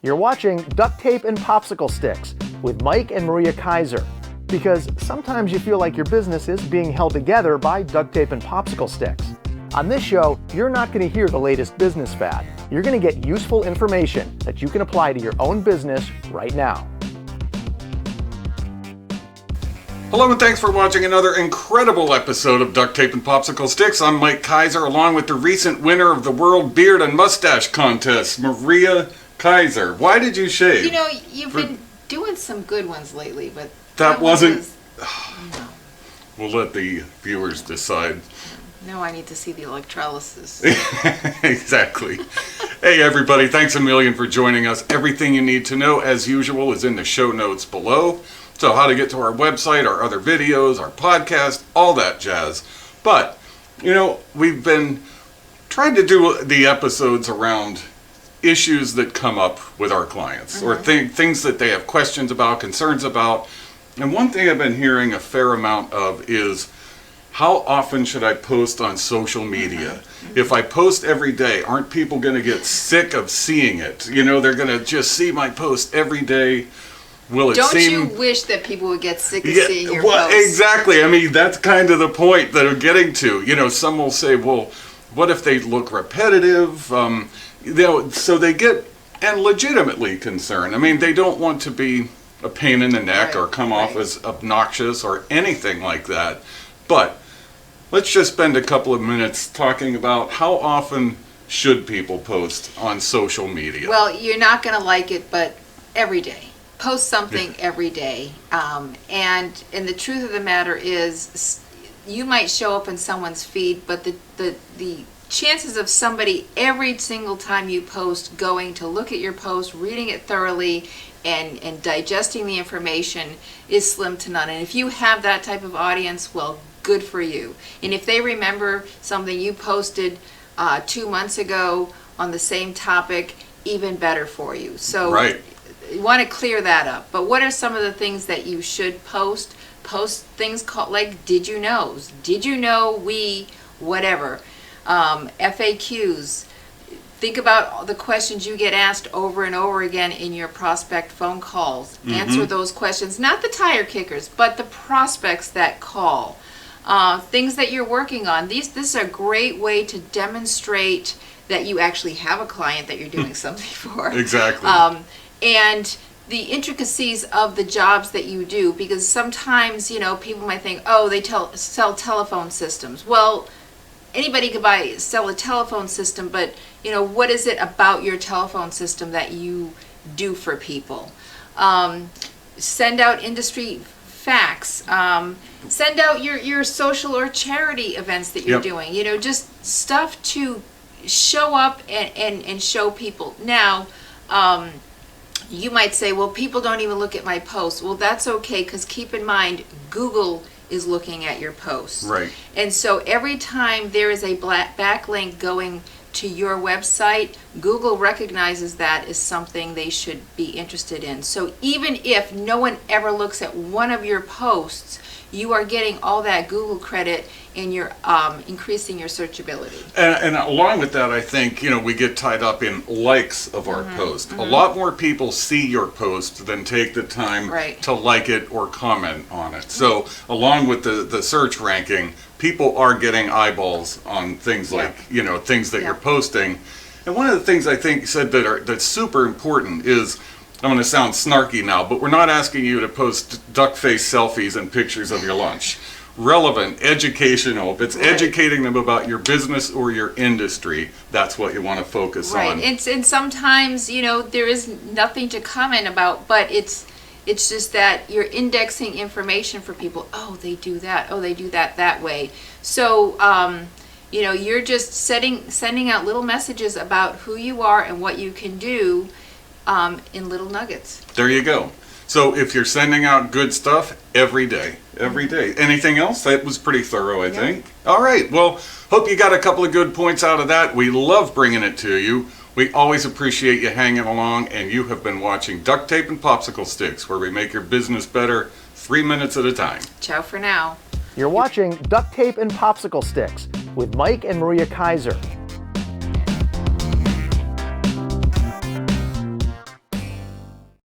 You're watching Duct Tape and Popsicle Sticks with Mike and Maria Keiser. Because sometimes you feel like your business is being held together by duct tape and popsicle sticks. On this show, you're not going to hear the latest business fad. You're going to get useful information that you can apply to your own business right now. Hello and thanks for watching another incredible episode of Duct Tape and Popsicle Sticks. I'm Mike Keiser, along with the recent winner of the World Beard and Mustache Contest, Maria Keiser. Why did you shave? You know, you've been doing some good ones lately, but that wasn't... No. We'll let the viewers decide. No, I need to see the electrolysis. Exactly. Hey everybody, thanks a million for joining us. Everything you need to know, as usual, is in the show notes below. So how to get to our website, our other videos, our podcast, all that jazz. But, you know, we've been trying to do the episodes around issues that come up with our clients, or things that they have questions about, concerns about. And one thing I've been hearing a fair amount of is, how often should I post on social media? If I post every day, aren't people going to get sick of seeing it? You know, they're going to just see my post every day. Will it Don't you wish that people would get sick of seeing your posts? Exactly. I mean, that's kind of the point that I'm getting to. You know, some will say, well, what if they look repetitive? You know, so they get, and legitimately concerned. I mean, they don't want to be a pain in the neck or come off as obnoxious or anything like that. But let's just spend a couple of minutes talking about how often should people post on social media. Well, you're not going to like it, but every day. Post something every day. And the truth of the matter is, you might show up in someone's feed, but the chances of somebody every single time you post going to look at your post, reading it thoroughly, and digesting the information is slim to none. And if you have that type of audience, well, good for you. And if they remember something you posted 2 months ago on the same topic, even better for you. So you want to clear that up. But what are some of the things that you should post? Post things called like did you knows, did you know we, whatever, FAQs. Think about the questions you get asked over and over again in your prospect phone calls. Answer those questions, not the tire kickers, but the prospects that call. Things that you're working on. This is a great way to demonstrate that you actually have a client that you're doing something for. Exactly. And the intricacies of the jobs that you do, because sometimes, you know, people might think, oh, they sell telephone systems. Well, anybody could sell a telephone system, but, you know, what is it about your telephone system that you do for people? Send out industry facts. Send out your social or charity events that you're doing. You know, just stuff to show up and show people. Now, you might say, well, people don't even look at my posts. Well, that's okay, because keep in mind, Google is looking at your posts. Right. And so every time there is a backlink going to your website, Google recognizes that as something they should be interested in. So even if no one ever looks at one of your posts, you are getting all that Google credit, and you're increasing your searchability. And along with that, I think, you know, we get tied up in likes of our post. A lot more people see your post than take the time to like it or comment on it. So along with the search ranking, people are getting eyeballs on things like, you know, things that you're posting. And one of the things I think you said that's super important is, I'm going to sound snarky now, but we're not asking you to post duck face selfies and pictures of your lunch. Relevant, educational. If it's educating them about your business or your industry, that's what you want to focus on. And sometimes, you know, there is nothing to comment about, but it's just that you're indexing information for people. Oh, they do that. Oh, they do that way. So, you know, you're just sending out little messages about who you are and what you can do in little nuggets. There you go. So if you're sending out good stuff every day. Anything else? That was pretty thorough, I think. All right. Well, hope you got a couple of good points out of that. We love bringing it to you. We always appreciate you hanging along, and you have been watching Duct Tape and Popsicle Sticks, where we make your business better 3 minutes at a time. Ciao for now. You're watching Duct Tape and Popsicle Sticks with Mike and Maria Keiser.